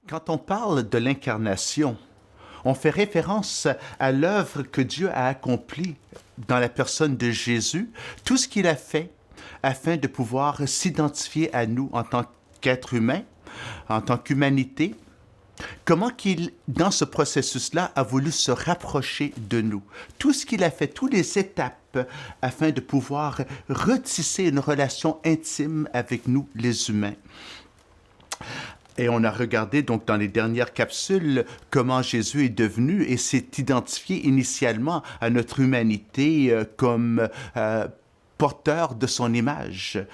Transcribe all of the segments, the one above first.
Quand on parle de l'incarnation, on fait référence à l'œuvre que Dieu a accomplie dans la personne de Jésus, tout ce qu'il a fait afin de pouvoir s'identifier à nous en tant qu'être humain, en tant qu'humanité, comment qu'il, dans ce processus-là, a voulu se rapprocher de nous. Tout ce qu'il a fait, toutes les étapes afin de pouvoir retisser une relation intime avec nous, les humains. Et on a regardé donc dans les dernières capsules comment Jésus est devenu et s'est identifié initialement à notre humanité comme porteur de son image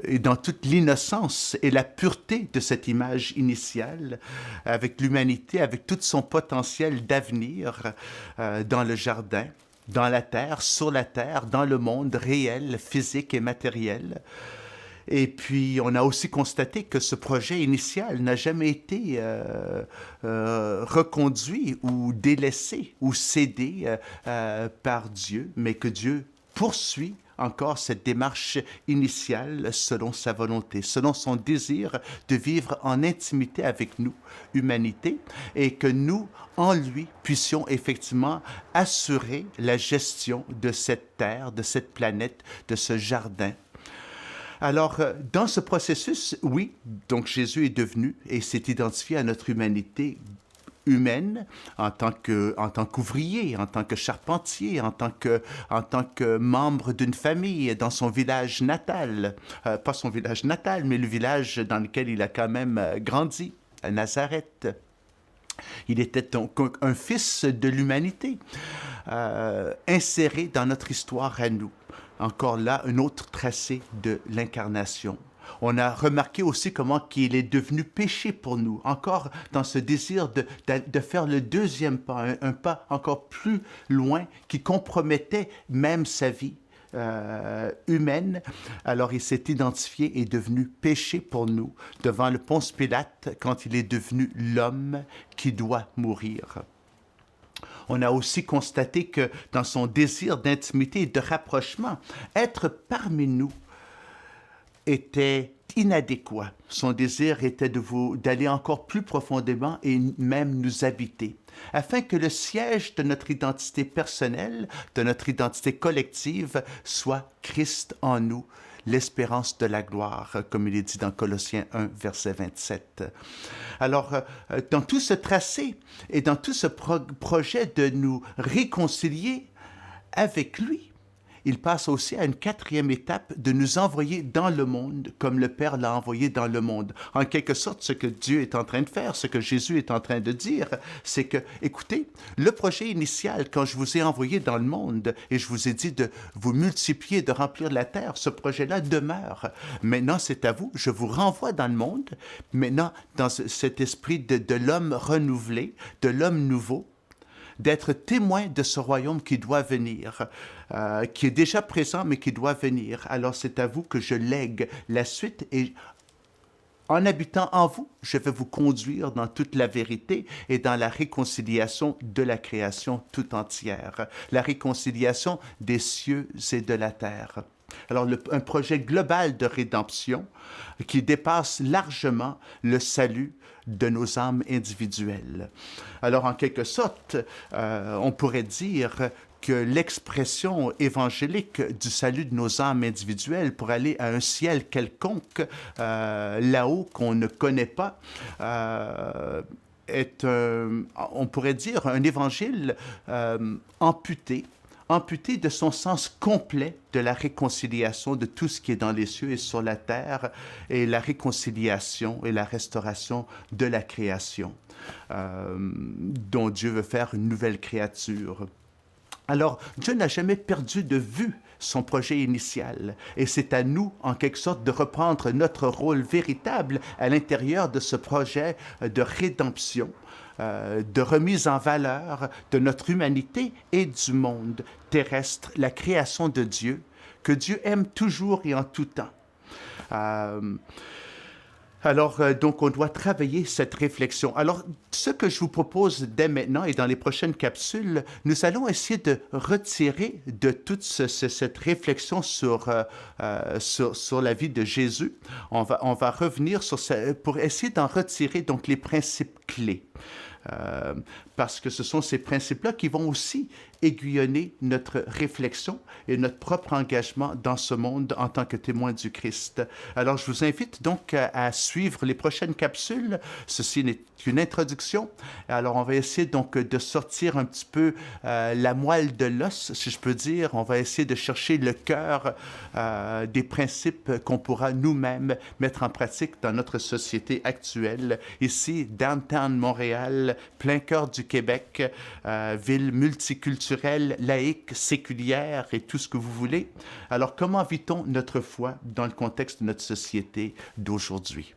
et dans toute l'innocence et la pureté de cette image initiale, avec l'humanité, avec tout son potentiel d'avenir dans le jardin, dans la terre, sur la terre, dans le monde réel, physique et matériel. Et puis, on a aussi constaté que ce projet initial n'a jamais été reconduit ou délaissé ou cédé par Dieu, mais que Dieu poursuit encore cette démarche initiale selon sa volonté, selon son désir de vivre en intimité avec nous, humanité, et que nous, en lui, puissions effectivement assurer la gestion de cette terre, de cette planète, de ce jardin. Alors, dans ce processus, oui, donc Jésus est devenu et s'est identifié à notre humanité humaine en tant qu'ouvrier, en tant que charpentier, en tant que membre d'une famille dans son village natal. Pas son village natal, mais le village dans lequel il a quand même grandi, à Nazareth. Il était donc un fils de l'humanité, inséré dans notre histoire à nous. Encore là, un autre tracé de l'incarnation. On a remarqué aussi comment il est devenu péché pour nous, encore dans ce désir de faire le deuxième pas, un pas encore plus loin qui compromettait même sa vie humaine. Alors il s'est identifié et devenu péché pour nous devant le Ponce Pilate quand il est devenu l'homme qui doit mourir. On a aussi constaté que dans son désir d'intimité et de rapprochement, être parmi nous était inadéquat. Son désir était d'aller encore plus profondément et même nous habiter, afin que le siège de notre identité personnelle, de notre identité collective, soit Christ en nous, l'espérance de la gloire, comme il est dit dans Colossiens 1, verset 27. Alors, dans tout ce tracé et dans tout ce projet de nous réconcilier avec lui, il passe aussi à une quatrième étape de nous envoyer dans le monde comme le Père l'a envoyé dans le monde. En quelque sorte, ce que Dieu est en train de faire, ce que Jésus est en train de dire, c'est que, écoutez, le projet initial, quand je vous ai envoyé dans le monde et je vous ai dit de vous multiplier, de remplir la terre, ce projet-là demeure. Maintenant, c'est à vous, je vous renvoie dans le monde, maintenant, dans cet esprit de l'homme renouvelé, de l'homme nouveau, d'être témoin de ce royaume qui doit venir, qui est déjà présent, mais qui doit venir. Alors c'est à vous que je lègue la suite et en habitant en vous, je vais vous conduire dans toute la vérité et dans la réconciliation de la création tout entière, la réconciliation des cieux et de la terre. Alors, un projet global de rédemption qui dépasse largement le salut de nos âmes individuelles. Alors, en quelque sorte, on pourrait dire que l'expression évangélique du salut de nos âmes individuelles pour aller à un ciel quelconque, là-haut qu'on ne connaît pas, est, on pourrait dire, un évangile amputé de son sens complet de la réconciliation de tout ce qui est dans les cieux et sur la terre, et la réconciliation et la restauration de la création, dont Dieu veut faire une nouvelle créature. Alors, Dieu n'a jamais perdu de vue son projet initial, et c'est à nous, en quelque sorte, de reprendre notre rôle véritable à l'intérieur de ce projet de rédemption, de remise en valeur de notre humanité et du monde terrestre, la création de Dieu, que Dieu aime toujours et en tout temps. Alors, donc, on doit travailler cette réflexion. Alors, ce que je vous propose dès maintenant et dans les prochaines capsules, nous allons essayer de retirer de toute cette réflexion sur la vie de Jésus. On va revenir sur ça pour essayer d'en retirer donc les principes clés. Euh, Parce que ce sont ces principes-là qui vont aussi aiguillonner notre réflexion et notre propre engagement dans ce monde en tant que témoin du Christ. Alors, je vous invite donc à suivre les prochaines capsules. Ceci n'est qu'une introduction. Alors, on va essayer donc de sortir un petit peu la moelle de l'os, si je peux dire. On va essayer de chercher le cœur des principes qu'on pourra nous-mêmes mettre en pratique dans notre société actuelle. Ici, downtown Montréal, plein cœur du Québec, ville multiculturelle, laïque, séculière et tout ce que vous voulez. Alors, comment vit-on notre foi dans le contexte de notre société d'aujourd'hui?